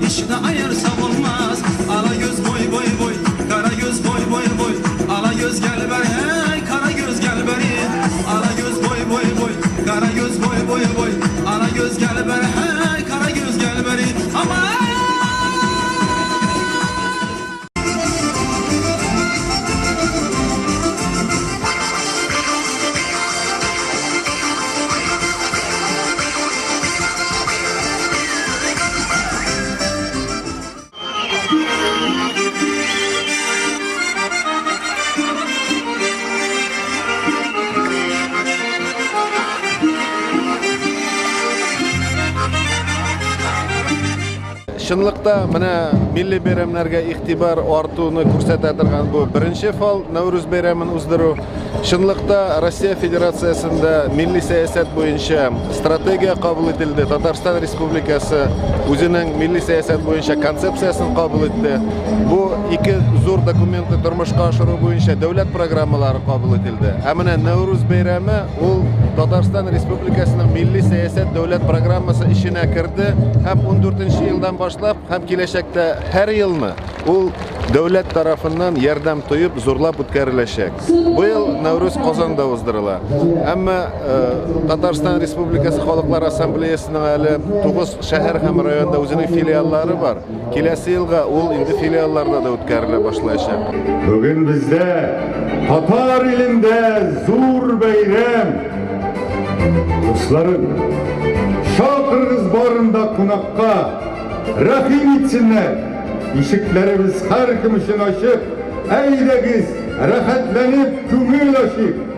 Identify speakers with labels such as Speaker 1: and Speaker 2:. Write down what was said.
Speaker 1: İşte ayırsam olmaz. Ala göz boy boy boy, kara göz boy boy boy. Ala göz gel beri, hey, kara göz gel beri. Ala göz boy boy boy, kara göz boy boy boy. Ala göz gel beri, hey, kara göz gel beri. Ama
Speaker 2: Шынлыкта менә милли бәйрәмнәргә игътибар артуны күрсәтә торган бу беренче фал Нәүрүз бәйрәмен уздыру. Шынлыкта Россия Федерациясендә милли сәясәт буенча стратегия кабул ителде. Татарстан Республикасы үзенең милли сәясәт буенча концепциясын кабул итте. Бу ике зур документны тормышка ашыру буенча дәүләт программалары кабул ителде. Ә менә Нәүрүз бәйрәме ул Татарстан Республикасының милли сәясәт дәүләт программасы ишенә керде һәм 14нче елдан башлап һәм киләчәктә һәр елны ул дәүләт тарафыннан ярдәм тоеп зурлап үткәреләчәк. Бу ел Нәүрүз Казанда уздырыла. Әмма Татарстан Республикасы Халыклар Ассамблеясының әле 9 шәһәр һәм районда үзенең филиаллары бар. Киләсе елга ул инде филиалларда да үткәрелә башлаячак.
Speaker 3: Бүген бездә татар илендә зур бәйрәм. Дусларым, шакырыгыз барында кунакка рәхим итсеннәр. Ишекләребез һәр кем өчен ачык. Әйдәгез, рәхәтләнеп күңел ачык.